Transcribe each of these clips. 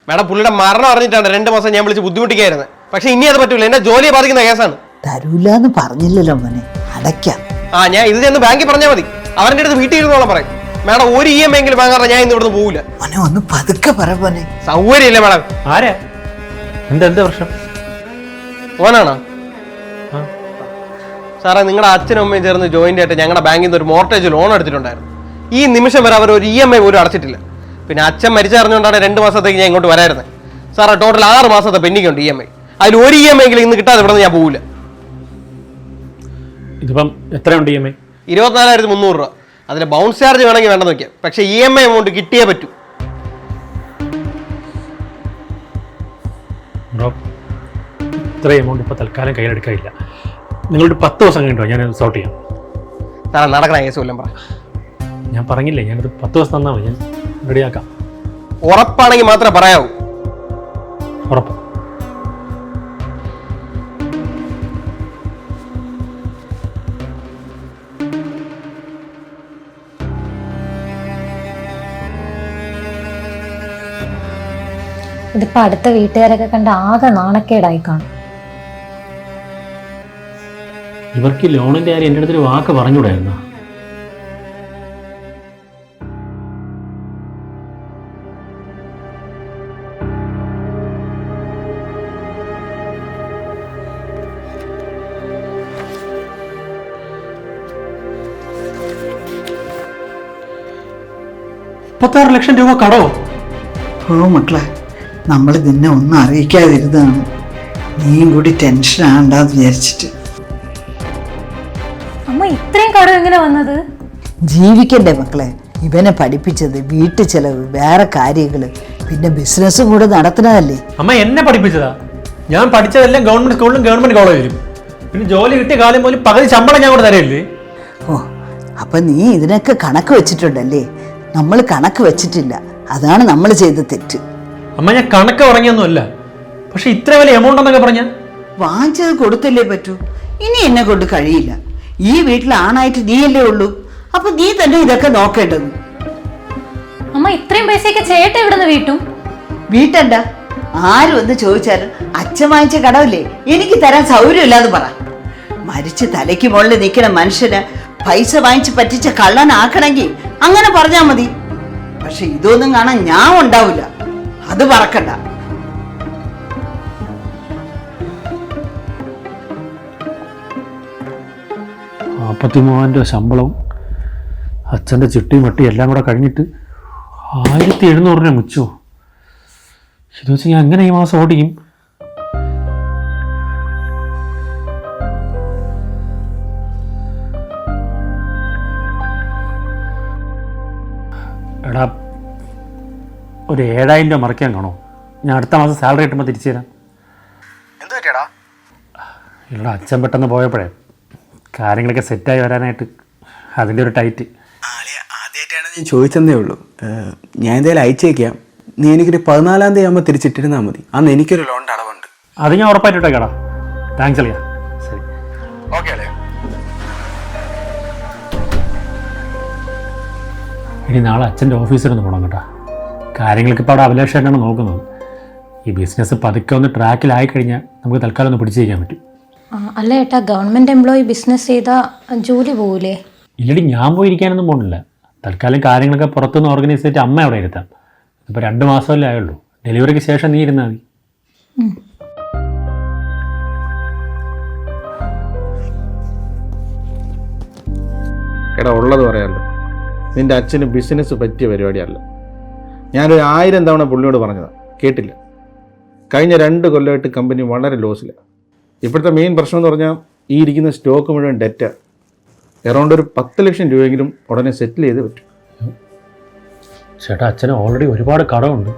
Madam പുള്ളിയുടെ മരണം അറിഞ്ഞിട്ടാണ് 2 മാസം ഞാൻ വിളിച്ച് ബുദ്ധിമുട്ടിക്കായിരുന്നു. പക്ഷെ ഇനി അത് പറ്റൂല, എന്നെ ജോലിയെ ബാധിക്കുന്ന കേസാണ്. തരൂലെന്ന് പറഞ്ഞില്ലല്ലോ മോനെ, അടയ്ക്കാം. ഞാൻ ഇത് ചെന്ന് ബാങ്കിൽ പറഞ്ഞാൽ മതി, അവരുടെ അടുത്ത് വീട്ടിൽ ഇരുന്നോളം പറയും. മേഡം ഒരു EMI എങ്കിലും വാങ്ങാറ ഞാൻ ഇന്ന് ഇവിടുന്ന് പോവില്ല. മോനെ ഒന്ന് പതുക്കെ പറ മോനെ. സൗകര്യമില്ല മേഡം. ആരാ? എന്താ പ്രശ്നം? ഓനാണോ സാറേ? നിങ്ങളുടെ അച്ഛനും അമ്മയും ചേർന്ന് ജോയിന്റ് ആയിട്ട് ഞങ്ങളുടെ ബാങ്കിൽ നിന്ന് ഒരു മോർട്ടേജ് ലോൺ എടുത്തിട്ടുണ്ടായിരുന്നു. ഈ നിമിഷം വരെ അവർ ഒരു EMI പോലും അടച്ചിട്ടില്ല. പിന്നെ അച്ഛൻ മരിച്ചറിഞ്ഞുകൊണ്ടാണ് 2 മാസത്തേക്ക് ഞാൻ ഇങ്ങോട്ട് വരായിരുന്നത്. സാറേ ടോട്ടൽ 6 മാസത്തെ പെൻഡിങ് ഉണ്ട് EMI. അതിൽ ഒരു EMI എങ്കിലും ഇന്ന് കിട്ടാതെ ഇവിടെ നിന്ന് ഞാൻ പോവില്ല. ഇതിപ്പം എത്രയുണ്ട് EMI? 24,300 രൂപ. അതിൽ ബൗൺസ് ചാർജ് വേണമെങ്കിൽ വേണ്ടെന്ന് വെക്കാം. പക്ഷേ EMI എമൗണ്ട് കിട്ടിയേ പറ്റൂ. ഇത്ര എമൗണ്ട് ഇപ്പോൾ തൽക്കാലം കയ്യിലെടുക്കാനില്ല. നിങ്ങളുടെ 10 ദിവസം കഴിഞ്ഞോ ഞാൻ സോർട്ട് ചെയ്യാം. സാറേ നടക്കണ കേസ് വല്ലതും പറ. ഞാൻ പറഞ്ഞില്ലേ, ഞാനത് 10 ദിവസം തന്നാൽ മതി, ഞാൻ റെഡിയാക്കാം. ഉറപ്പാണെങ്കിൽ മാത്രമേ പറയാവൂ. ഉറപ്പ്. ഇതിപ്പോ അടുത്ത വീട്ടുകാരൊക്കെ കണ്ട് ആകെ നാണക്കേടായി കാണും. ഇവർക്ക് ലോണിന്റെ കാര്യം എൻ്റെ അടുത്തൊരു വാക്ക് പറഞ്ഞുകൂടായിരുന്നോ? $36 ലക്ഷം രൂപ കടോ? ഓ മക്കളെ, നമ്മൾ നിന്നെ ഒന്നും അറിയിക്കാതിരുന്നതാണ്. നീയും കൂടി ടെൻഷൻ ആണ്ടാന്ന് വിചാരിച്ചിട്ട്. അമ്മ ഇത്രയും കടം എങ്ങനെ വന്നത്? ജീവിക്കണ്ടേ മക്കളെ? ഇവനെ പഠിപ്പിച്ചത്, വീട്ടു ചെലവ്, വേറെ കാര്യങ്ങൾ, പിന്നെ ബിസിനസ്സും കൂടെ നടത്തുന്നതല്ലേ. അമ്മ എന്നെ പഠിപ്പിച്ചതാ. ഞാൻ പഠിച്ചതെല്ലാം ഗവൺമെന്റ് സ്കൂളിലും ഗവൺമെന്റ് കോളേജിലും. പിന്നെ ജോലി കിട്ടിയ കാലം പോലും പകുതി ശമ്പളം ഞാൻ കൂടെ തരയില്ലേ. ഓ, അപ്പൊ നീ ഇതിനൊക്കെ കണക്ക് വെച്ചിട്ടുണ്ടല്ലേ? നമ്മൾ കണക്ക് വെച്ചിട്ടില്ല, അതാണ് നമ്മൾ ചെയ്ത തെറ്റ്. അമ്മ ഞാൻ കണക്ക് ഉറങ്ങിയൊന്നുമല്ല, പക്ഷെ ഇത്ര വലിയ എമൗണ്ട് എന്നൊക്കെ പറഞ്ഞ വാങ്ങിച്ചത് കൊടുത്തല്ലേ പറ്റൂ. ഇനി എന്നെ കൊണ്ട് കഴിയില്ല. ഈ വീട്ടിൽ ആണായിട്ട് നീയല്ലേ ഉള്ളൂ, അപ്പൊ നീ തന്നെ ഇതൊക്കെ നോക്കേണ്ടത്. അമ്മ ഇത്രയും പൈസയൊക്കെ ചേട്ട ഇവിടുന്ന് വീട്ടും? വീട്ടണ്ട, ആരും ഒന്ന് ചോദിച്ചാലും അച്ഛൻ വാങ്ങിച്ച കടവല്ലേ എനിക്ക് തരാൻ സൗകര്യമില്ലാന്ന് പറ. മരിച്ച് തലയ്ക്ക് മുകളിൽ നിൽക്കണ മനുഷ്യന് പൈസ വാങ്ങിച്ച് പറ്റിച്ച കള്ളനാക്കണമെങ്കിൽ അങ്ങനെ പറഞ്ഞാൽ മതി. പക്ഷെ ഇതൊന്നും കാണാൻ ഞാൻ ഉണ്ടാവില്ല, അത് പറക്കണ്ട. $43,000 ശമ്പളവും അച്ഛൻ്റെ ചിട്ടിയും വട്ടി എല്ലാം കൂടെ കഴിഞ്ഞിട്ട് 1,700 രൂപ മുച്ചോ. ഇത് വെച്ച് ഞാൻ എങ്ങനെ ഈ മാസം ഓടിക്കും? എടാ, ഒരു 7,000 രൂപ മറിക്കാൻ കാണോ? ഞാൻ അടുത്ത മാസം സാലറി കിട്ടുമ്പോൾ തിരിച്ചു തരാം. എടാ, അച്ഛൻ പെട്ടെന്ന് പോയപ്പോഴേ കാര്യങ്ങളൊക്കെ സെറ്റായി വരാനായിട്ട് അതിൻ്റെ ഒരു ടൈറ്റ്. ആദ്യമായിട്ടാണ് ഞാൻ ചോദിച്ചതേ ഉള്ളൂ. ഞാൻ എന്തായാലും അയച്ചേക്കാം. നീ എനിക്കൊരു 14-ാം തീയതി ആകുമ്പോൾ തിരിച്ചിട്ടിരുന്നാൽ മതി. അന്ന് എനിക്കൊരു ലോണിൻ്റെ അടവുണ്ട്. അത് ഞാൻ ഉറപ്പായിട്ടേക്കാടാ. താങ്ക്സ് അളിയാ. ശരി, ഓക്കെ അല്ലേ? ഇനി നാളെ അച്ഛൻ്റെ ഓഫീസിലൊന്ന് പോകണം കേട്ടോ. കാര്യങ്ങളൊക്കെ ഇപ്പോൾ അവിടെ അഭിലാഷമായിട്ടാണ് നോക്കുന്നത്. ഈ ബിസിനസ് പതുക്കെ ഒന്ന് ട്രാക്കിലായി കഴിഞ്ഞാൽ നമുക്ക് തൽക്കാലം ഒന്ന് പിടിച്ചു ചെയ്യാൻ പറ്റും. അല്ല ഏട്ടാ, ഗവൺമെന്റ് എംപ്ലോയി ബിസിനസ് ചെയ്താൽ ജോലി പോകൂലേ? ഇല്ലടി, ഞാൻ പോയിരിക്കാനൊന്നും പോകുന്നില്ല. തൽക്കാലം കാര്യങ്ങളൊക്കെ പുറത്തുനിന്ന് ഓർഗനൈസ് ചെയ്തിട്ട് അമ്മ അവിടെ ഇരുത്താം. ഇപ്പോൾ 2 മാസമല്ലേ ആയുള്ളൂ. ഡെലിവറിക്ക് ശേഷം നീ ഇരുന്നാൽ മതി. എടാ, ഉള്ളത് പറയാമല്ലോ, നിൻ്റെ അച്ഛന് ബിസിനസ് പറ്റിയ പരിപാടിയല്ല. ഞാനൊരു 1000 തവണ പുള്ളിയോട് പറഞ്ഞതാണ്, കേട്ടില്ല. കഴിഞ്ഞ 2 കൊല്ലമായിട്ട് കമ്പനി വളരെ ലോസിലാണ്. ഇപ്പോഴത്തെ മെയിൻ പ്രശ്നം എന്ന് പറഞ്ഞാൽ ഈ ഇരിക്കുന്ന സ്റ്റോക്ക് മുഴുവൻ ഡെറ്റാ. എറൗണ്ട് ഒരു 10 ലക്ഷം രൂപയെങ്കിലും ഉടനെ സെറ്റിൽ ചെയ്ത് പറ്റും. ചേട്ടാ, അച്ഛന് ഓൾറെഡി ഒരുപാട് കടമുണ്ട്.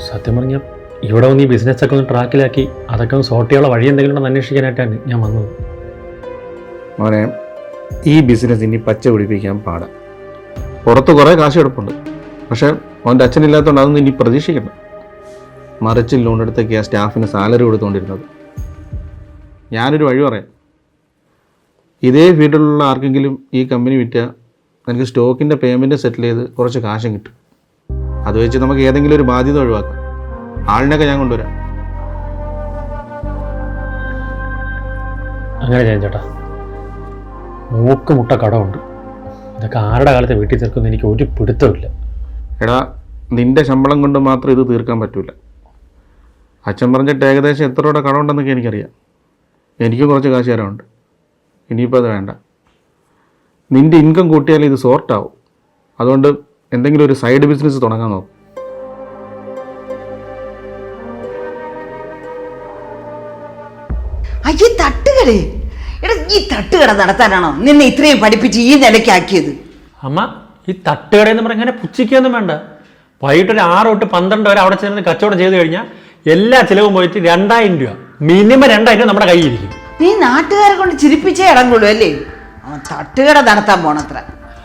സത്യം പറഞ്ഞാൽ ഇവിടെ വന്ന് ഈ ബിസിനസ്സൊക്കെ ഒന്ന് ട്രാക്കിലാക്കി അതൊക്കെ ഒന്ന് സോർട്ട് ചെയ്യാനുള്ള വഴി എന്തെങ്കിലും ഉണ്ടെന്ന് അന്വേഷിക്കാനായിട്ടാണ് ഞാൻ വന്നത്. മോനെ, ഈ ബിസിനസ് ഇനി പച്ച പിടിപ്പിക്കാൻ പാടാം. പുറത്ത് കുറേ കാശ് കിടപ്പുണ്ട്, പക്ഷേ അവൻ്റെ അച്ഛനില്ലാത്തതുകൊണ്ട് അതൊന്നും ഇനി പ്രതീക്ഷിക്കണം. മറിച്ച് ലോൺ എടുത്തൊക്കെ ആ സ്റ്റാഫിന് സാലറി കൊടുത്തുകൊണ്ടിരുന്നത്. ഞാനൊരു വഴി പറയാം. ഇതേ ഫീൽഡിലുള്ള ആർക്കെങ്കിലും ഈ കമ്പനി വിറ്റാൽ എനിക്ക് സ്റ്റോക്കിൻ്റെ പേയ്മെൻറ്റ് സെറ്റിൽ ചെയ്ത് കുറച്ച് കാശും കിട്ടും. അത് വെച്ച് നമുക്ക് ഏതെങ്കിലും ഒരു ബാധ്യത ഒഴിവാക്കാം. ആളിനൊക്കെ ഞാൻ കൊണ്ടുവരാം. അങ്ങനെ ചെയ്യാം ചേട്ടാ. മൂക്കുമുട്ട കടമുണ്ട്. ഇതൊക്കെ ആരുടെ കാലത്ത് വീട്ടിൽ തീർക്കുന്ന എനിക്ക് ഒരു പിടുത്തമില്ല. എടാ, നിന്റെ ശമ്പളം കൊണ്ട് മാത്രം ഇത് തീർക്കാൻ പറ്റൂല. അച്ഛൻ പറഞ്ഞിട്ട് ഏകദേശം എത്ര രൂപയുടെ കടമുണ്ടെന്നൊക്കെ എനിക്കറിയാം. എനിക്കും കുറച്ച് കാശ് തരാനുണ്ട്. ഇനിയിപ്പോൾ അത് വേണ്ട. നിന്റെ ഇൻകം കൂട്ടിയാൽ ഇത് സോർട്ടാവും. അതുകൊണ്ട് എന്തെങ്കിലും ഒരു സൈഡ് ബിസിനസ് തുടങ്ങാൻ നോക്കും. അയ്യേ, തട്ടുകടേ. എടാ, ഈ തട്ടുകട നടത്താനാണോ നിന്നെ ഇത്രയും പഠിപ്പിച്ച് ഈ നിലയ്ക്കാക്കിയത്? അമ്മ, ഈ തട്ടുകടയെന്ന് പറഞ്ഞാൽ ഇങ്ങനെ പുച്ഛിക്കൊന്നും വേണ്ട. വൈകിട്ടൊരു 6 തൊട്ട് 12 വരെ അവിടെ ചെന്ന് കച്ചവടം ചെയ്ത് കഴിഞ്ഞാൽ എല്ലാ ചിലവും പോയിട്ട് 2000 രൂപ, മിനിമം 2000 രൂപ നമ്മുടെ കയ്യിലിരിക്കും. നീ നാട്ടുകാരെ കൊണ്ട് ചിരിപ്പിച്ചേ ഇറങ്ങുള്ളൂ അല്ലേ? തട്ടുകട നടത്താൻ പോണത്ര.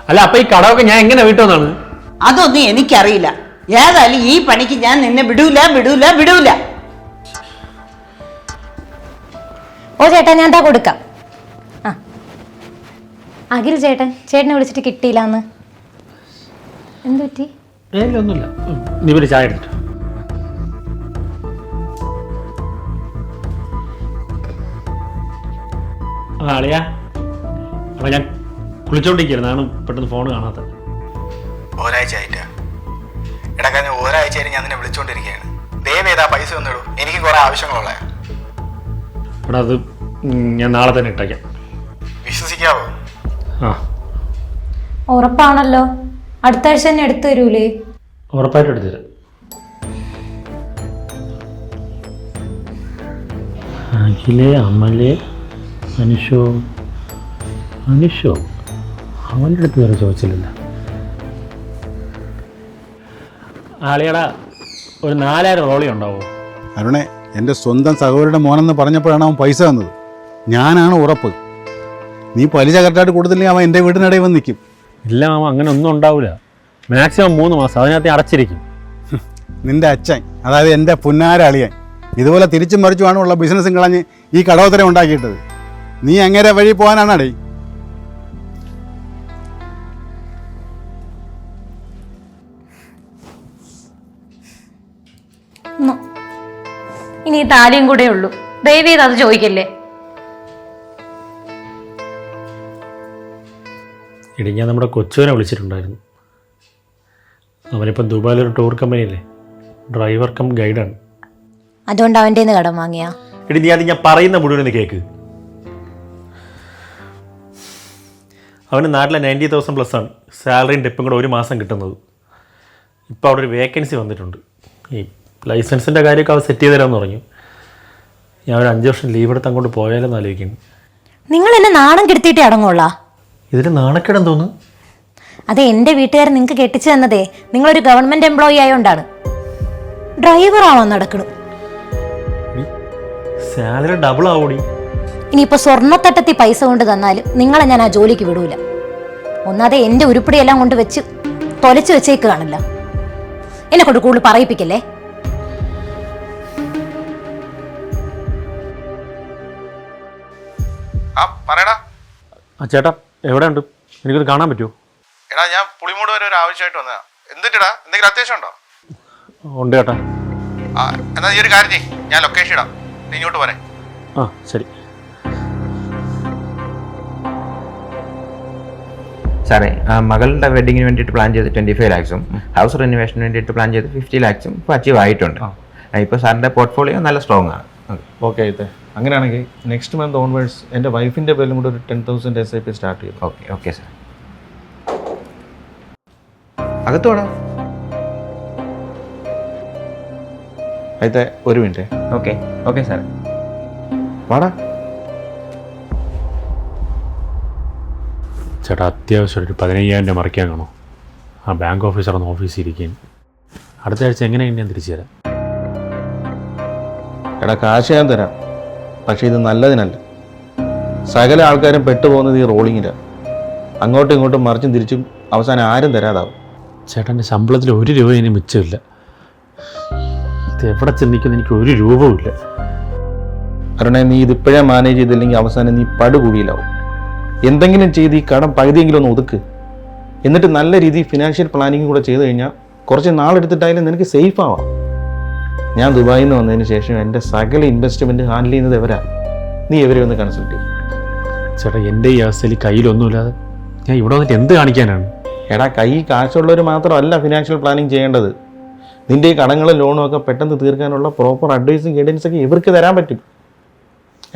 അല്ല, അപ്പൊ ഈ കടമൊക്കെ ഞാൻ എങ്ങനെ വീട്ടുമെന്നാണ്? അതൊന്നും എനിക്കറിയില്ല. ഏതായാലും ഈ പണിക്ക് ഞാൻ നിന്നെ വിടൂല വിടൂല വിടൂല. ഓ ചേട്ടാ, ഞാൻ എന്താ കൊടുക്കാം. ആ അഖിൽ ചേട്ടനെ വിളിച്ചിട്ട് കിട്ടിയില്ലാന്ന്. എന്തു പറ്റി? ഒന്നുമില്ല. നീ ഒരു ചായ എടുത്തിട്ട്. അളിയാ, അപ്പൊ ഞാൻ കുളിച്ചോണ്ടിരിക്കുകയാണ്. പെട്ടെന്ന് ഫോൺ കാണാത്ത. ഒരാഴ്ച ആയിട്ടാ. എടാ, കഴിഞ്ഞ ഒരാഴ്ചയായിട്ട് ഞാൻ നിന്നെ വിളിച്ചോണ്ടിരിക്കുകയാണ്. ദയവേതാ പൈസ ഒന്നിടൂ, എനിക്ക് കുറെ ആവശ്യങ്ങളുള്ള. എടാ, അത് ഞാൻ നാളെ തന്നെ ഇട്ടേക്കാം. വിശ്വസിക്കാവോ? ആ, ഉറപ്പാണല്ലോ. അടുത്ത ആഴ്ച തന്നെ എടുത്തു തരൂലേ? ഉറപ്പായിട്ട് എടുത്തു തരാം. അഖിലേ, അമലേ, അനുഷോ അവൻ്റെ അടുത്ത് വരെ ചോദിച്ചില്ല. ആളിയടാ, ഒരു 4000 റോളി ഉണ്ടാവോ? അരുണേ, എൻ്റെ സ്വന്തം സഹോദരിയുടെ മോനെന്ന് പറഞ്ഞപ്പോഴാണ് അവൻ പൈസ തന്നത്. ഞാനാണ് ഉറപ്പ്. നീ പലിശ കറക്റ്റായിട്ട് കൊടുത്തില്ലെങ്കിൽ അവൻ എൻ്റെ വീടിനിടയിൽ വന്ന് നിൽക്കും. ഇല്ല മാമ, അങ്ങനെ ഒന്നും ഉണ്ടാവില്ല. മാക്സിമം 3 മാസം അതിനകത്ത് അടച്ചിരിക്കും. നിൻ്റെ അച്ഛൻ, അതായത് എൻ്റെ പുന്നാര അളിയൻ, ഇതുപോലെ തിരിച്ചും മറിച്ചുമാണ് ഉള്ള ബിസിനസ്സും കളഞ്ഞ് ഈ കടോത്തരം ഉണ്ടാക്കിയിട്ടത്. നീ എങ്ങനെ വഴി പോകാനാണടേ? ഇനി ഈ താലിയും കൂടെ ഉള്ളൂ. ദയവേത് അത് ചോദിക്കല്ലേ. ഇടി, ഞാൻ നമ്മുടെ കൊച്ചുവിനെ വിളിച്ചിട്ടുണ്ടായിരുന്നു. അവനിപ്പം ദുബായിലൊരു ടൂർ കമ്പനിയില്ലേ, ഡ്രൈവർ കം ഗൈഡാണ്. അതുകൊണ്ട് അവൻ്റെ കടം വാങ്ങിയാ? ഇടി, നീ അത് ഞാൻ പറയുന്ന മുഴുവൻ കേൾക്ക്. അവന് നാട്ടിലെ 90,000 പ്ലസ് ആണ് സാലറിയും ടിപ്പും കൂടെ 1 മാസം കിട്ടുന്നത്. ഇപ്പോൾ അവിടെ ഒരു വേക്കൻസി വന്നിട്ടുണ്ട്. ഈ ലൈസൻസിൻ്റെ കാര്യമൊക്കെ അവർ സെറ്റ് ചെയ്ത് തരാമെന്ന് പറഞ്ഞു. ഞാൻ ഒരു 5 വർഷം ലീവ് എടുത്ത് അങ്ങോട്ട് പോയാലെന്ന് ആലോചിക്കുന്നു. നിങ്ങൾ എന്നെ നാണം കെടുത്തിയിട്ടേ അടങ്ങുള്ള. ഇതിന് നാണക്കേടെന്ന് തോന്നുന്നു. അതെ, എൻ്റെ വീട്ടുകാർ നിങ്ങൾക്ക് കെട്ടിച്ചു തന്നതേ നിങ്ങളൊരു ഗവൺമെന്റ് എംപ്ലോയി ആയതുകൊണ്ടാണ്. ഡ്രൈവറാണോ നടക്കുന്നത്? സാലറി ഡബിൾ ആവൂടി. ഇനിയിപ്പോൾ സ്വർണ്ണത്തട്ടത്തിൽ പൈസ കൊണ്ട് തന്നാലും നിങ്ങളെ ഞാൻ ആ ജോലിക്ക് വിടൂല. ഒന്നാതെ എൻ്റെ ഉരുപ്പടിയെല്ലാം കൊണ്ട് വെച്ച് തൊലച്ചു വെച്ചേക്ക് കാണില്ല. എന്നെ കൊണ്ട് കൂടുതൽ പറയിപ്പിക്കല്ലേ. ചേട്ടാ, എവിടെ ഉണ്ട്? എനിക്കത് കാണാൻ പറ്റുമോ? എടാ, ഞാൻ പുളിമൂട് വരെ ഒരു ആവശ്യമായിട്ട് വന്നതാ. എന്തിട്ടാ, എന്തെങ്കിലും അത്യാവശ്യം ഉണ്ടോ? ഉണ്ട് ചേട്ടാ. എന്നാ ഈ ഒരു കാര്യം ചെയ്യ്, ഞാൻ ലൊക്കേഷൻ ഇടാം, നീ ഇങ്ങോട്ട് പോരെ. ആ, ശരി. സാറേ, മകളുടെ വെഡിങ്ങിന് വേണ്ടിയിട്ട് പ്ലാൻ ചെയ്ത് 25 lakhs-ഉം ഹൗസ് റിനോവേഷന് വേണ്ടിയിട്ട് പ്ലാൻ ചെയ്ത് 50 lakhs-ഉം ഇപ്പോൾ അച്ചീവ് ആയിട്ടുണ്ട്. ഇപ്പോൾ സാറിൻ്റെ പോർട്ട്ഫോളിയോ നല്ല സ്ട്രോങ് ആണ്. ഓക്കെ, ആയിട്ടെ. അങ്ങനെയാണെങ്കിൽ നെക്സ്റ്റ് മന്ത് ഓൺവേഴ്സ് എൻ്റെ വൈഫിൻ്റെ പേരിലും കൂടെ ഒരു 10,000 SIP സ്റ്റാർട്ട് ചെയ്യും. Okay sir. അകത്തോടാ. అయితే ഒരു മിനിറ്റ്. Okay sir. വാടാ. ചേട്ടാ, അത്യാവശ്യം ഒരു 15,000 രൂപ മറിക്കാൻ കാണോ? ആ ബാങ്ക് ഓഫീസറൊന്ന് ഓഫീസിൽ ഇരിക്കുകയും അടുത്ത ആഴ്ച എങ്ങനെയാണ് ഞാൻ തിരിച്ചു തരാം? എടാ, കാശ് ഞാൻ തരാം, പക്ഷേ ഇത് നല്ലതിനല്ല. സകല ആൾക്കാരും പെട്ടുപോകുന്നത് ഈ റോളിങ്ങിലാണ്. അങ്ങോട്ടും ഇങ്ങോട്ടും മറിച്ചും തിരിച്ചും അവസാനം ആരും തരാതാവും. ചേട്ടൻ്റെ ശമ്പളത്തിൽ 1 രൂപ ഇനി മിച്ചമില്ല. ഇത് എവിടെ ചെന്നിക്കുന്ന എനിക്ക് 1 രൂപവും ഇല്ല. അരുണേ, നീ ഇതിപ്പോഴേ മാനേജ് ചെയ്തില്ലെങ്കിൽ അവസാനം നീ പടുകുഴിയിലാവും. എന്തെങ്കിലും ചെയ്ത് ഈ കടം പകുതിയെങ്കിലും ഒന്ന് ഒതുക്ക്. എന്നിട്ട് നല്ല രീതിയിൽ ഫിനാൻഷ്യൽ പ്ലാനിങ് കൂടെ ചെയ്ത് കഴിഞ്ഞാൽ കുറച്ച് നാളെടുത്തിട്ടായാലും നിനക്ക് സേഫ് ആവാം. ഞാൻ ദുബായിൽ നിന്ന് വന്നതിന് ശേഷം എൻ്റെ സകല ഇൻവെസ്റ്റ്മെൻറ്റ് ഹാൻഡിൽ ചെയ്യുന്നത് എവരാ. നീ എവരെ ഒന്ന് കൺസൾട്ട് ചെയ്യും. ചേട്ടാ എൻ്റെ ഈ അവസ്ഥയിൽ കയ്യിലൊന്നുമില്ലാതെ ഞാൻ ഇവിടെ വന്നിട്ട് എന്ത് കാണിക്കാനാണ്? എടാ, കൈ കാശുള്ളവർ മാത്രമല്ല ഫിനാൻഷ്യൽ പ്ലാനിങ് ചെയ്യേണ്ടത്. നിൻ്റെ ഈ കടങ്ങളും ലോണും ഒക്കെ പെട്ടെന്ന് തീർക്കാനുള്ള പ്രോപ്പർ അഡ്വൈസും ഗൈഡൻസ് ഒക്കെ ഇവർക്ക് തരാൻ പറ്റും.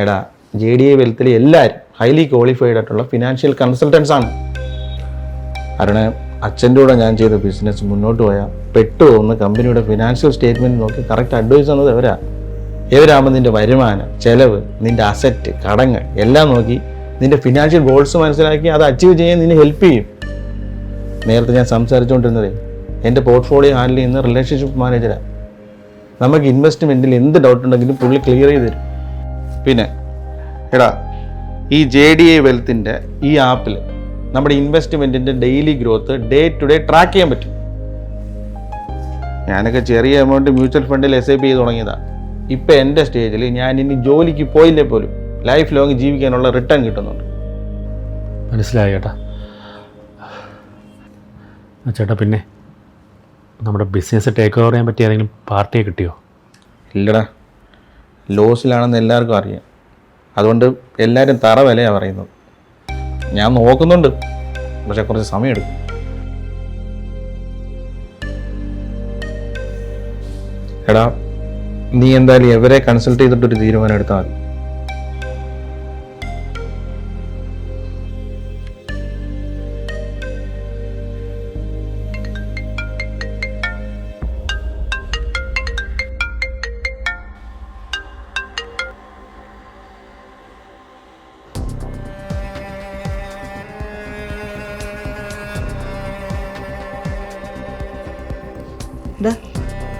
എടാ, JDA വെൽത്തിലെ എല്ലാവരും ഹൈലി ക്വാളിഫൈഡ് ആയിട്ടുള്ള ഫിനാൻഷ്യൽ കൺസൾട്ടൻസ് ആണ്. കാരണം അച്ഛൻ്റെ കൂടെ ഞാൻ ചെയ്ത ബിസിനസ് മുന്നോട്ട് പോയാൽ പെട്ടുപോകുന്ന കമ്പനിയുടെ ഫിനാൻഷ്യൽ സ്റ്റേറ്റ്മെൻറ്റ് നോക്കി കറക്റ്റ് അഡ്വൈസ് തന്നത് എവരാകുമ്പോൾ നിൻ്റെ വരുമാനം, ചെലവ്, നിൻ്റെ അസറ്റ്, കടങ്ങൾ എല്ലാം നോക്കി നിൻ്റെ ഫിനാൻഷ്യൽ ഗോൾസ് മനസ്സിലാക്കി അത് അച്ചീവ് ചെയ്യാൻ നിന്നെ ഹെൽപ്പ് ചെയ്യും. നേരത്തെ ഞാൻ സംസാരിച്ചുകൊണ്ടിരുന്നതേ എൻ്റെ പോർട്ട്ഫോളിയോ ഹാൻഡിൽ ചെയ്യുന്ന റിലേഷൻഷിപ്പ് മാനേജറാണ്. നമുക്ക് ഇൻവെസ്റ്റ്മെൻറ്റിൽ എന്ത് ഡൗട്ട് ഉണ്ടെങ്കിലും പുള്ളി ക്ലിയർ ചെയ്ത് തരും. പിന്നെ എടാ, ഈ JDA വെൽത്തിൻ്റെ ഈ ആപ്പിൽ നമ്മുടെ ഇൻവെസ്റ്റ്മെൻറ്റിൻ്റെ daily growth day to day track ചെയ്യാൻ പറ്റും. ഞാനൊക്കെ ചെറിയ എമൗണ്ട് മ്യൂച്വൽ ഫണ്ടിൽ SIP ചെയ്ത് തുടങ്ങിയതാണ്. ഇപ്പം എൻ്റെ സ്റ്റേജിൽ ഞാൻ ഇനി ജോലിക്ക് പോയില്ലേ പോലും ലൈഫ് ലോങ് ജീവിക്കാനുള്ള റിട്ടേൺ കിട്ടുന്നുണ്ട്. മനസ്സിലായി ചേട്ടാ. ചേട്ടാ, പിന്നെ നമ്മുടെ ബിസിനസ് ടേക്ക് ഓവർ ചെയ്യാൻ പറ്റിയ ഏതെങ്കിലും പാർട്ടിയെ കിട്ടിയോ? ഇല്ലടാ, ലോസിലാണെന്ന് എല്ലാവർക്കും അറിയാം. അതുകൊണ്ട് എല്ലാവരും തറ വിലയാണ് പറയുന്നത്. ഞാൻ നോക്കുന്നുണ്ട്, പക്ഷെ കുറച്ച് സമയമെടുക്കും. എടാ, നീ എന്തായാലും എവരെ കൺസൾട്ട് ചെയ്തിട്ടൊരു തീരുമാനം എടുത്താൽ മതി.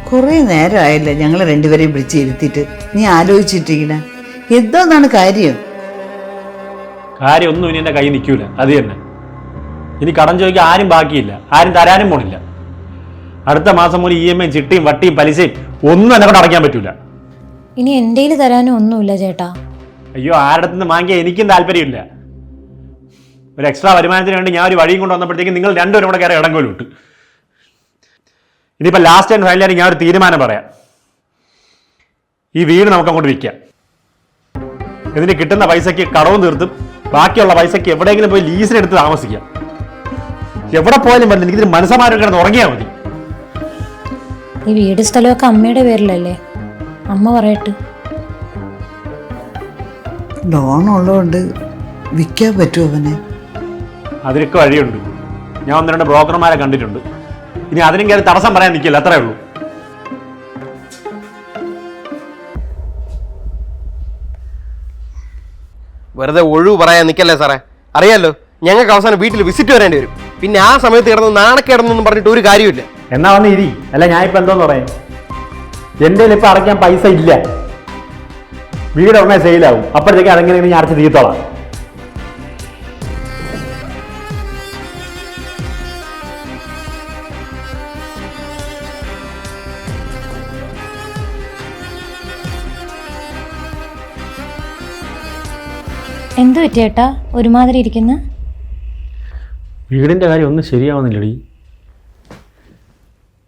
കുറേ നേരമായില്ലേ ഞങ്ങൾ രണ്ടുപേരെയും വിളിച്ചിരുത്തിയിട്ട്. നീ ആലോചിച്ചിട്ടിരിക്കണ എന്തോന്നാണ് കാര്യം? കാര്യമൊന്നും ഇനി എൻ്റെ കയ്യിൽ നിൽക്കൂല. അത് തന്നെ, ഇനി കടം ചോദിക്കാൻ ആരും ബാക്കിയില്ല, ആരും തരാനും പോണില്ല. അടുത്ത മാസം മുതൽ EMI ചിട്ടിയും വട്ടിയും പലിശയും ഒന്നും എന്നെ കൊണ്ട് അടയ്ക്കാൻ പറ്റൂല. ഇനി എൻ്റെ കയ്യിൽ തരാനും ഒന്നുമില്ല ചേട്ടാ. അയ്യോ, ആരുടെ നിന്ന് വാങ്ങിയാൽ എനിക്കും താല്പര്യമില്ല. ഒരു എക്സ്ട്രാ വരുമാനത്തിന് വേണ്ടി ഞാൻ ഒരു വഴിയും കൊണ്ട് വന്നപ്പോഴത്തേക്കും നിങ്ങൾ രണ്ടുപേരും കൂടെ കയറി ഇടങ്കോലും ഇട്ട്. ഇനിയിപ്പോൾ ലാസ്റ്റ് ആൻഡ് ഫൈനലായിട്ട് ഞാൻ ഒരു തീരുമാനം പറയാം. ഈ വീട് നമുക്ക് അങ്ങോട്ട് വിൽക്കാം. ഇതിന് കിട്ടുന്ന പൈസയ്ക്ക് കടവും തീർത്തും ബാക്കിയുള്ള പൈസയ്ക്ക് എവിടെയെങ്കിലും പോയി ലീസിനെടുത്ത് താമസിക്കാം. എവിടെ പോയാലും പറ്റില്ല, എനിക്കിതിന് മനസ്സമാരം കിടന്ന് ഉറങ്ങിയാൽ മതി. ഈ വീട് സ്ഥലമൊക്കെ അമ്മയുടെ പേരിലല്ലേ? അമ്മ പറയട്ടെ. ലോൺ ഉള്ളതുകൊണ്ട് വിൽക്കാൻ പറ്റുമോ അവനെ? അതിനൊക്കെ വഴിയുണ്ട്. ഞാൻ 1-2 ബ്രോക്കർമാരെ കണ്ടിട്ടുണ്ട്. ഇനി അതിനും കയറി തടസ്സം പറയാൻ നിൽക്കില്ല, അത്രേ ഉള്ളൂ. വെറുതെ ഒഴിവ് പറയാൻ നിൽക്കല്ലേ സാറേ. അറിയാലോ, ഞങ്ങൾക്ക് അവസാനം വീട്ടിൽ വിസിറ്റ് വരേണ്ടി വരും. പിന്നെ ആ സമയത്ത് കിടന്ന് നാണക്കേടന്നൊന്നും പറഞ്ഞിട്ട് ഒരു കാര്യമില്ല. എന്നാ വന്ന് ഇരി. അല്ല, ഞാൻ ഇപ്പം എന്തോന്ന് പറയാം, എൻ്റെ കയ്യിൽ ഇപ്പം അടയ്ക്കാൻ പൈസ ഇല്ല. വീട് ഉടനെ സെയിലാവും. അപ്പോഴത്തേക്ക് അതെങ്ങനെയാണ് ഞാൻ അടച്ച് തീർത്തോളാം. എന്തു പറ്റിയേട്ടാ ഒരുമാതിരി ഇരിക്കുന്ന? വീടിൻ്റെ കാര്യം ഒന്നും ശരിയാവുന്നില്ലടി.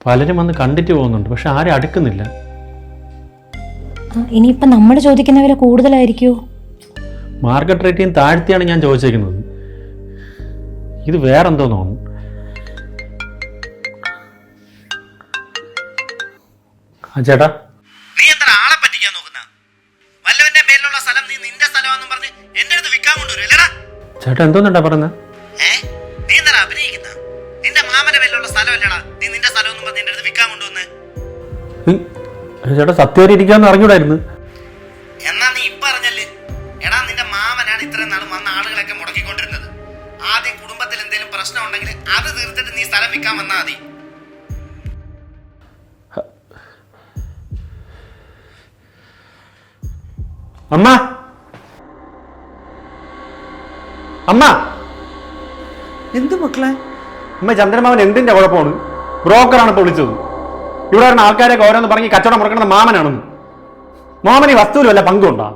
പലരും വന്ന് കണ്ടിട്ട് പോകുന്നുണ്ട്, പക്ഷെ ആരും അടുക്കുന്നില്ല. ഇനിയിപ്പം നമ്മൾ ചോദിക്കുന്ന വില കൂടുതലായിരിക്കുമോ? മാർക്കറ്റ് റേറ്റിൽ താഴ്ത്തിയാണ് ഞാൻ ചോദിച്ചേക്കുന്നത്. ഇത് വേറെന്തോ തോന്നുന്നു. ആ ചേട്ടാ, നീ എന്താ ആളെ പറ്റിക്കാൻ നോക്കുന്ന? വല്ലവന്റെ പേരിലുള്ള സ്ഥലം നീ നിന്റെ സ്ഥലമാണെന്നും പറഞ്ഞ് എന്റെ അടുത്ത് വിൽക്കാൻ കൊണ്ടുവരുമല്ലേടാ? ചേട്ടാ എന്തോന്നുണ്ടാ പറഞ്ഞ? നീ എന്താ അഭിനയിക്കുന്ന? നിന്റെ മാമന്റെ പേരിലുള്ള സ്ഥലമല്ലേടാ നീ നിന്റെ സ്ഥലം എന്നും പറഞ്ഞ് എന്റെ അടുത്ത് വിൽക്കാൻ കൊണ്ടുവന്ന്? ചേട്ടാ സത്യം ഇരിക്കാന്ന് അറിഞ്ഞൂടായിരുന്നു. എന്നാ നീ ഇപ്പൊ അറിഞ്ഞല്ലേ? എടാ, നിന്റെ മാമനാണ് ഇത്രയും നാളും വന്ന ആളുകളൊക്കെ മുടക്കിക്കൊണ്ടിരുന്നത്. ആദ്യം കുടുംബത്തിൽ എന്തെങ്കിലും പ്രശ്നം ഉണ്ടെങ്കിൽ അത് തീർത്തിട്ട് നീ സ്ഥലം വിൽക്കാൻ വന്നാ മതി. അമ്മ, അമ്മ, എന്ത് മക്കളെ? അമ്മ, ചന്ദ്രമാവൻ എന്തിന്റെ കുഴപ്പമാണ്? ബ്രോക്കറാണ് ഇപ്പോൾ വിളിച്ചത്. ഇവിടെ വരുന്ന ആൾക്കാരൊക്കെ ഓരോന്ന് പറഞ്ഞ് കച്ചവടം മുടക്കുന്നത് മാമനാണെന്ന്. മാമൻ ഈ വസ്തുവിൽ വല്ല പങ്കുണ്ടോ?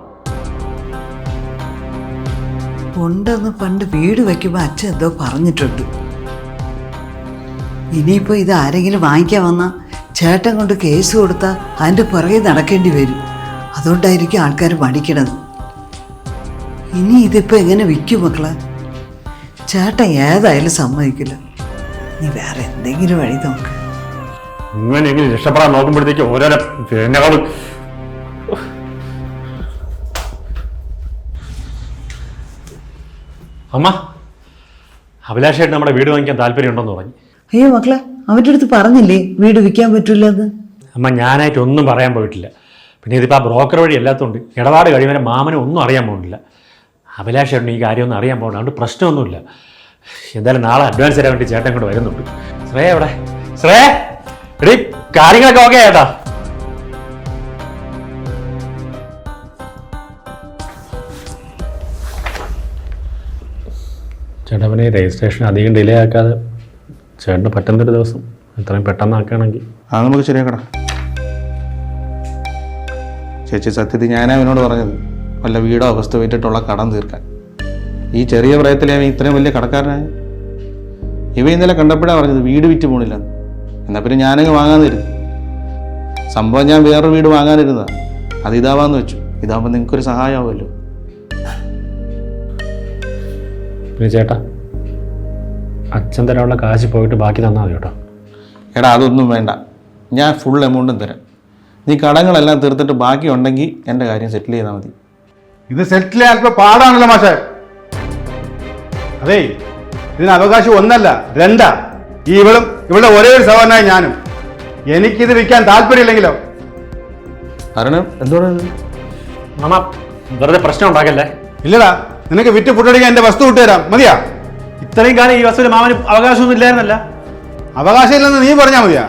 ഉണ്ടെന്ന് പണ്ട് വീട് വയ്ക്കുമ്പോൾ അച്ഛൻ എന്തോ പറഞ്ഞിട്ടുണ്ട്. ഇനിയിപ്പോൾ ഇത് ആരെങ്കിലും വാങ്ങിക്കാൻ വന്നാൽ ചേട്ടൻ കൊണ്ട് കേസ് കൊടുത്താൽ അതിൻ്റെ പുറകെ നടക്കേണ്ടി വരും. അതുകൊണ്ടായിരിക്കും ആൾക്കാർ മടിക്കണത്. ഇനി ഇതിപ്പോൾ എങ്ങനെ വിൽക്കും മക്കളെ? ചേട്ടൻ ഏതായാലും സമ്മതിക്കില്ല. നീ വേറെ എന്തെങ്കിലും വഴി നോക്ക്. ഇങ്ങനെ എങ്ങനെ രക്ഷപ്പെടാൻ നോക്കുമ്പോഴത്തേക്ക് ഓരോരോ തേങ്ങകളും. അമ്മ, അഭിലാഷായിട്ട് നമ്മുടെ വീട് വാങ്ങിക്കാൻ താല്പര്യമുണ്ടെന്ന് പറഞ്ഞു. അയ്യോ മക്കളെ, അവരുടെ അടുത്ത് പറഞ്ഞില്ലേ വീട് വിൽക്കാൻ പറ്റില്ലെന്ന്? അമ്മ, ഞാനായിട്ട് ഒന്നും പറയാൻ പോയിട്ടില്ല. പിന്നെ ഇതിപ്പോൾ ആ ബ്രോക്കർ വഴി അല്ലാത്തതുകൊണ്ട് ഇടപാട് കഴിയുമ്പോൾ മാമനും ഒന്നും അറിയാൻ പോകുന്നില്ല. അഭിലാഷേട്ടന് ഈ കാര്യമൊന്നും അറിയാൻ പോകണ്ട, അതുകൊണ്ട് പ്രശ്നമൊന്നുമില്ല. എന്തായാലും നാളെ അഡ്വാൻസ് തരാൻ വേണ്ടി ചേട്ടൻ കൂടെ വരുന്നുണ്ട്. ശ്രേയ എവിടെ? ശ്രേയ, എടീ, കാര്യങ്ങളൊക്കെ ഓക്കെ ചേട്ടാ? ചേട്ടാ, പിന്നെ രജിസ്ട്രേഷൻ അധികം ഡിലേ ആക്കാതെ ചേട്ടന് പറ്റുന്നൊരു ദിവസം എത്രയും പെട്ടെന്ന് ആക്കുകയാണെങ്കിൽ അത് നമുക്ക് ശരിയാക്കടാ. ചേച്ചി, സത്യത്തിൽ ഞാനാ അവനോട് പറഞ്ഞത് വല്ല വീടോ അവസ്ഥ വെച്ചിട്ടുള്ള കടം തീർക്കാൻ. ഈ ചെറിയ പ്രായത്തിലെ അവൻ ഇത്രയും വലിയ കടക്കാരനായ. ഇവ ഇന്നലെ കണ്ടപ്പോഴാണ് പറഞ്ഞത് വീട് വിറ്റ് പോണില്ല. എന്നാൽ പിന്നെ ഞാനങ്ങ് വാങ്ങാതിരുന്നു. സംഭവം ഞാൻ വേറൊരു വീട് വാങ്ങാനിരുന്നതാണ്. അത് ഇതാവാന്ന് വെച്ചു. ഇതാകുമ്പോൾ നിങ്ങൾക്കൊരു സഹായമാവുമല്ലോ. പിന്നെ ചേട്ടാ, അച്ഛൻ തരാനുള്ള കാശ് പോയിട്ട് ബാക്കി തന്നാൽ മതി കേട്ടോ. എടാ, അതൊന്നും വേണ്ട. ഞാൻ ഫുൾ എമൗണ്ടും തരാം. നീ കടങ്ങളെല്ലാം തീർത്തിട്ട് ബാക്കി ഉണ്ടെങ്കിൽ എൻ്റെ കാര്യം സെറ്റിൽ ചെയ്താൽ മതി. ഇത് സെറ്റിൽ ചെയ്യാൻ അല്പം പാടാണല്ലോ മാഷേ. അതേ, ഇതിന് അവകാശം ഒന്നല്ല, രണ്ടാ. ഈ ഇവളും ഇവിടെ ഒരേ ഒരു സഹോദരനായി ഞാനും. എനിക്കിത് വിൽക്കാൻ താല്പര്യമില്ലെങ്കിലോ? കാരണം എന്തുകൊണ്ടാണ്? മാമ, വെറുതെ പ്രശ്നം ഉണ്ടാക്കല്ലേ. ഇല്ലടാ, നിനക്ക് വിറ്റ് പുട്ടടിക്കാൻ എൻ്റെ വസ്തു വിട്ടുതരാം, മതിയാ? ഇത്രയും കാലം ഈ വസ്തുവിൽ മാമന് അവകാശമൊന്നും ഇല്ലായിരുന്നല്ല. അവകാശം ഇല്ലെന്ന് നീ പറഞ്ഞാൽ മതിയാ?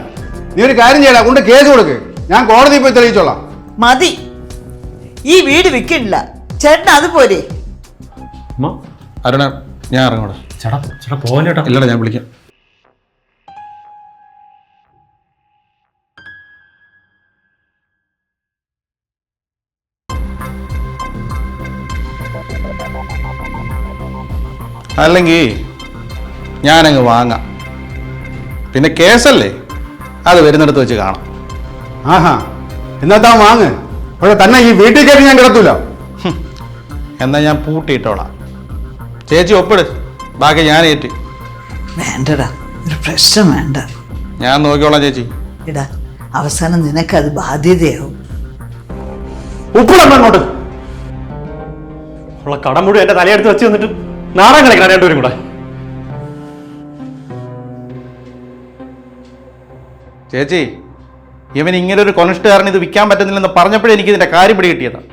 നീ ഒരു കാര്യം ചെയ്യടാ, കൊണ്ട് കേസ് കൊടുക്ക്. ഞാൻ കോടതിയിൽ പോയി തെളിയിച്ചോളാം. മതി, ഈ വീട് വിൽക്കില്ല. ചേട്ടൻ അതുപോലെ. അരുണ, ഞാൻ ഇറങ്ങൂടാ. ചേട്ടാ, ചേട്ടാ പോകാൻ ചേട്ടാ. ഇല്ലടാ, ഞാൻ വിളിക്കാം. അല്ലെങ്കിൽ ഞാനങ്ങ് വാങ്ങാം. പിന്നെ കേസല്ലേ, അത് വരുന്നിടത്ത് വെച്ച് കാണാം. ആഹാ, എന്നാ താൻ വാങ്ങ്. പക്ഷെ തന്നെ ഈ വീട്ടിൽ കയറി ഞാൻ കിടത്തൂല. എന്നാൽ ഞാൻ പൂട്ടിയിട്ടോളാം. ചേച്ചി ഒപ്പിട്, ബാക്കി ഞാൻ ഏറ്റ്. വേണ്ടടാ, ഒരു പ്രശ്നം വേണ്ട. ഞാൻ നോക്കിക്കോളാം ചേച്ചി. ഇടാ, അവസാനം നിനക്കത് ബാധ്യതയാവും. ഉപ്പിടമ്മ അങ്ങോട്ട്. ഉള്ള കടം മുഴുവൻ എന്റെ തലയെടുത്ത് വെച്ച് വന്നിട്ട് നാടകം കളിക്കണം രണ്ടുപേരും കൂടെ. ചേച്ചി, ഇവൻ ഇങ്ങനെ ഒരു കൊനിഷ്ടുകാരൻ ഇത് വിൽക്കാൻ പറ്റുന്നില്ലെന്ന് പറഞ്ഞപ്പോഴേ എനിക്ക് ഇതിന്റെ കാര്യം പിടി കിട്ടിയതാണ്.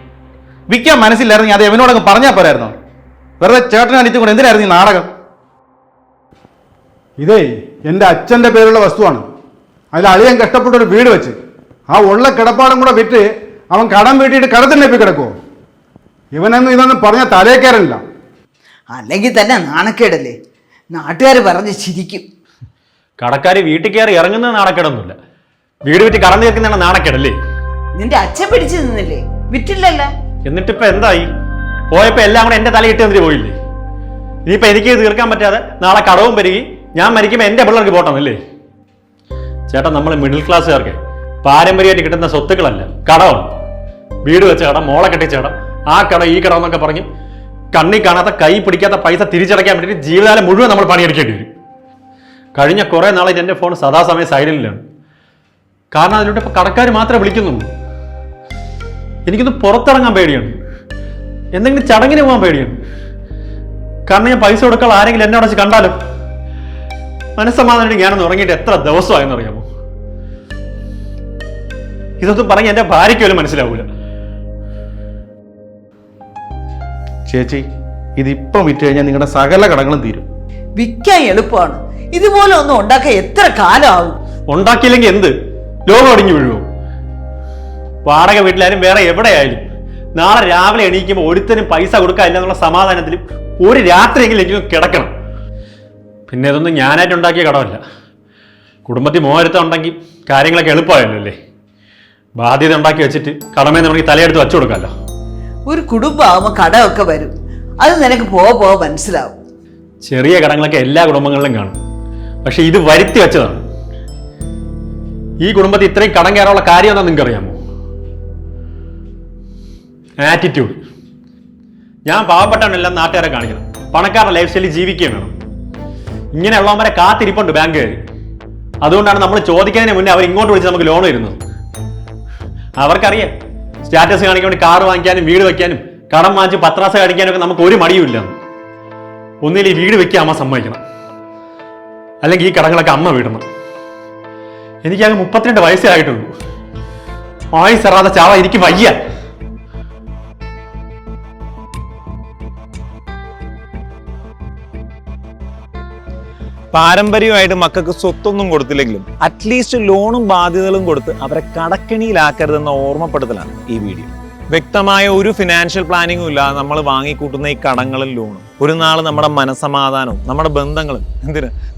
വിൽക്കാൻ മനസ്സിലായിരുന്നു, അത് എവനോടങ്ങ് പറഞ്ഞാൽ പോരായിരുന്നോ? വെറുതെ ചേട്ടനും അനിയത്തും കൂടെ എന്തിനായിരുന്നു ഈ നാടകം? ഇതേ എൻ്റെ അച്ഛൻ്റെ പേരുള്ള വസ്തുവാണ്. അതിൽ അളിയൻ കഷ്ടപ്പെട്ട ഒരു വീട് വെച്ച് ആ ഉള്ള കിടപ്പാടും കൂടെ വിറ്റ് അവൻ കടം വീട്ടിയിട്ട് കടത്തിനെപ്പി കിടക്കുമോ? ഇവനൊന്നും ഇതൊന്നും പറഞ്ഞ തലേ കയറില്ല. അല്ലെങ്കിൽ തന്നെ നാണക്കേടല്ലേ, നാട്ടുകാർ പറഞ്ഞ് ചിരിക്കും. കടക്കാര് വീട്ടിൽ കയറി ഇറങ്ങുന്നത് നാണക്കേടൊന്നുമില്ല, വീട് വിറ്റ് കടന്നു തീർക്കുന്നതാണ് നാണക്കേടല്ലേ. നിന്റെ അച്ഛൻ പിടിച്ചു നിന്നില്ലേ, വിറ്റില്ലല്ല. എന്നിട്ടിപ്പോ എന്തായി? പോയപ്പോ എല്ലാം കൂടെ എന്റെ തലയിട്ട് എന്നിട്ട് പോയില്ലേ? ഇനിയിപ്പോ എനിക്ക് തീർക്കാൻ പറ്റാതെ നാളെ കടവും പെരുകി ഞാൻ മരിക്കുമ്പോൾ എന്റെ പിള്ളേർക്ക് പോട്ടമല്ലേ? ചേട്ടാ, നമ്മൾ മിഡിൽ ക്ലാസ്സുകാർക്ക് പാരമ്പര്യമായിട്ട് കിട്ടുന്ന സ്വത്തുക്കളല്ല, കടമാണ്. വീട് വെച്ച കടം, മോളെ കെട്ടിച്ച കടം, ആ കട ഈ കടം എന്നൊക്കെ പറഞ്ഞ് കണ്ണി കാണാത്ത കൈ പിടിക്കാത്ത പൈസ തിരിച്ചടയ്ക്കാൻ വേണ്ടിയിട്ട് ജീവിതകാലം മുഴുവൻ നമ്മൾ പണിയെടുക്കേണ്ടി വരും. കഴിഞ്ഞ കുറേ നാളായിട്ട് എൻ്റെ ഫോൺ സദാസമയം സൈലന്റിലാണ്. കാരണം അതിലൂടെ ഇപ്പൊ കടക്കാർ മാത്രമേ വിളിക്കുന്നുള്ളൂ. എനിക്കൊന്ന് പുറത്തിറങ്ങാൻ പേടിയാണ്, എന്തെങ്കിലും ചടങ്ങിന് പോകാൻ പേടിയാണ്. കാരണം ഞാൻ പൈസ കൊടുക്കാൻ ആരെങ്കിലും എന്നെ അടച്ച് കണ്ടാലോ? മനസ്സമാധാനം ഞാനൊന്ന് ഉറങ്ങിയിട്ട് എത്ര ദിവസമായെന്ന് അറിയാമോ? ഇതൊന്നും പറഞ്ഞ് എൻ്റെ ഭാര്യയ്ക്ക് പോലും മനസ്സിലാവൂല. ചേച്ചി, ഇതിപ്പം വിറ്റ് കഴിഞ്ഞാൽ നിങ്ങളുടെ സകല കടങ്ങളും തീരും. വിൽക്കാൻ എളുപ്പമാണ്, ഇതുപോലെ ഒന്നും ഉണ്ടാക്കാൻ എത്ര കാലമാവും? ഉണ്ടാക്കിയില്ലെങ്കിൽ എന്ത്, ലോകം ഒടിഞ്ഞു വീഴുമോ? വാടക വീട്ടിലായാലും വേറെ എവിടെയായാലും നാളെ രാവിലെ എണീക്കുമ്പോൾ ഒരുത്തനും പൈസ കൊടുക്കാനില്ല എന്നുള്ള സമാധാനത്തിലും ഒരു രാത്രിയെങ്കിലും കിടക്കണം. പിന്നെ ഇതൊന്നും ഞാനായിട്ട് ഉണ്ടാക്കിയ കടമല്ല. കുടുംബത്തിൽ മോഹരുത്തം ഉണ്ടെങ്കിൽ കാര്യങ്ങളൊക്കെ എളുപ്പമായല്ലോ അല്ലേ? ബാധ്യത ഉണ്ടാക്കി വെച്ചിട്ട് കടമേ നമുക്ക് തലയെടുത്ത് വച്ചു കൊടുക്കാമല്ലോ. ഒരു കുടുംബമാകുമ്പോൾ കടമൊക്കെ വരും, അത് നിനക്ക് പോവ മനസ്സിലാവും. ചെറിയ കടങ്ങളൊക്കെ എല്ലാ കുടുംബങ്ങളിലും കാണും. പക്ഷെ ഇത് വരുത്തി വെച്ചതാണ്. ഈ കുടുംബത്തിൽ ഇത്രയും കടം കയറാനുള്ള കാര്യം എന്താ നിങ്ങൾക്ക് അറിയാമോ? ആറ്റിറ്റ്യൂഡ്. ഞാൻ പാവപ്പെട്ടവനെല്ലാം നാട്ടുകാരെ കാണിക്കണം, പണക്കാരുടെ ലൈഫ് സ്റ്റൈലിൽ ജീവിക്കുകയും വേണം. ഇങ്ങനെയുള്ളവന്മാരെ കാത്തിരിപ്പുണ്ട് ബാങ്കുകാർ. അതുകൊണ്ടാണ് നമ്മൾ ചോദിക്കുന്നതിന് മുന്നേ അവർ ഇങ്ങോട്ട് വിളിച്ച് നമുക്ക് ലോൺ തരുന്നത്. അവർക്കറിയാം സ്റ്റാറ്റസ് കാണിക്കാൻ വേണ്ടി കാർ വാങ്ങിക്കാനും വീട് വെക്കാനും കടം വാങ്ങിച്ച് പത്രാസ കാണിക്കാനും ഒക്കെ നമുക്ക് ഒരു മടിയുമില്ല. ഒന്നിൽ ഈ വീട് വെക്കാൻ അമ്മ സമ്മതിക്കണം, അല്ലെങ്കിൽ ഈ കടങ്ങളൊക്കെ അമ്മ വീടണം. എനിക്കങ്ങ് 32 വയസ്സേ ആയിട്ടുള്ളൂ. ആയുസറാതെ ചാവ എനിക്ക് വയ്യ. പാരമ്പര്യമായിട്ട് മക്കൾക്ക് സ്വത്തൊന്നും കൊടുത്തില്ലെങ്കിലും അറ്റ്ലീസ്റ്റ് ലോണും ബാധ്യതകളും കൊടുത്ത് അവരെ കടക്കെണിയിലാക്കരുതെന്ന ഓർമ്മപ്പെടുത്തലാണ് ഈ വീഡിയോ. വ്യക്തമായ ഒരു ഫിനാൻഷ്യൽ പ്ലാനിങ്ങും ഇല്ലാതെ നമ്മൾ വാങ്ങിക്കൂട്ടുന്ന ഈ കടങ്ങളും ലോണും ഒരു നാൾ നമ്മുടെ മനസ്സമാധാനവും നമ്മുടെ ബന്ധങ്ങളും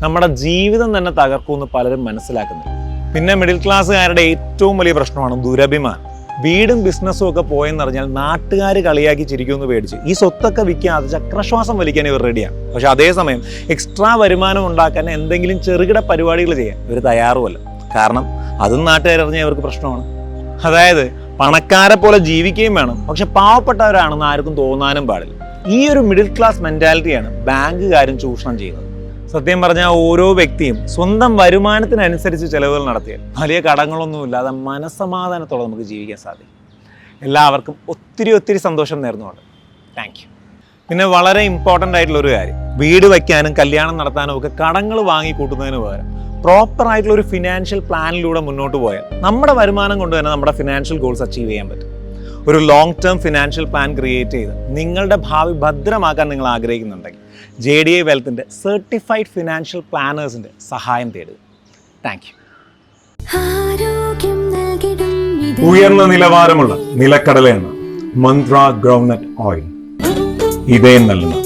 നമ്മുടെ ജീവിതം തന്നെ തകർക്കുമെന്ന് പലരും മനസ്സിലാക്കുന്നില്ല. പിന്നെ മിഡിൽ ക്ലാസ്സുകാരുടെ ഏറ്റവും വലിയ പ്രശ്നമാണ് ദുരഭിമാനം. വീടും ബിസിനസ്സും ഒക്കെ പോയെന്നറിഞ്ഞാൽ നാട്ടുകാർ കളിയാക്കി ചിരിക്കുമെന്ന് പേടിച്ച് ഈ സ്വത്തൊക്കെ വിൽക്കാതെ ചക്രശ്വാസം വലിക്കാൻ ഇവർ റെഡിയാണ്. പക്ഷെ അതേസമയം എക്സ്ട്രാ വരുമാനം ഉണ്ടാക്കാൻ എന്തെങ്കിലും ചെറുകിട പരിപാടികൾ ചെയ്യാൻ ഇവർ തയ്യാറുമല്ല. കാരണം അതും നാട്ടുകാരറിഞ്ഞാൽ ഇവർക്ക് പ്രശ്നമാണ്. അതായത് പണക്കാരെ പോലെ ജീവിക്കുകയും വേണം, പക്ഷെ പാവപ്പെട്ടവരാണെന്ന് ആർക്കും തോന്നാനും പാടില്ല. ഈ ഒരു മിഡിൽ ക്ലാസ് മെന്റാലിറ്റിയാണ് ബാങ്കുകാരും ചൂഷണം ചെയ്യുന്നത്. സത്യം പറഞ്ഞാൽ ഓരോ വ്യക്തിയും സ്വന്തം വരുമാനത്തിനനുസരിച്ച് ചെലവുകൾ നടത്തിയാൽ വലിയ കടങ്ങളൊന്നുമില്ലാതെ മനസ്സമാധാനത്തോടെ നമുക്ക് ജീവിക്കാൻ സാധിക്കും. എല്ലാവർക്കും ഒത്തിരി സന്തോഷം നേർന്നുകൊണ്ട് താങ്ക് യു. പിന്നെ വളരെ ഇമ്പോർട്ടൻ്റ് ആയിട്ടുള്ള ഒരു കാര്യം, വീട് വയ്ക്കാനും കല്യാണം നടത്താനും ഒക്കെ കടങ്ങൾ വാങ്ങിക്കൂട്ടുന്നതിന് പകരം പ്രോപ്പറായിട്ടുള്ള ഒരു ഫിനാൻഷ്യൽ പ്ലാനിലൂടെ മുന്നോട്ട് പോയാൽ നമ്മുടെ വരുമാനം കൊണ്ട് തന്നെ നമ്മുടെ ഫിനാൻഷ്യൽ ഗോൾസ് അച്ചീവ് ചെയ്യാൻ പറ്റും. ഒരു long term financial plan create ചെയ്ത് നിങ്ങളുടെ ഭാവി ഭദ്രമാക്കാൻ നിങ്ങൾ ആഗ്രഹിക്കുന്നുണ്ടെങ്കിൽ JDA വെൽത്തിൻ്റെ സർട്ടിഫൈഡ് ഫിനാൻഷ്യൽ പ്ലാനേഴ്സിൻ്റെ സഹായം തേടുക. Thank you. ഉയർന്ന നിലവാരമുള്ള നിലക്കടലയെണ്ണ മന്ത്ര ഗ്രൗണ്ട്നട്ട് ഓയിൽ, ഇതേ നൽകുന്ന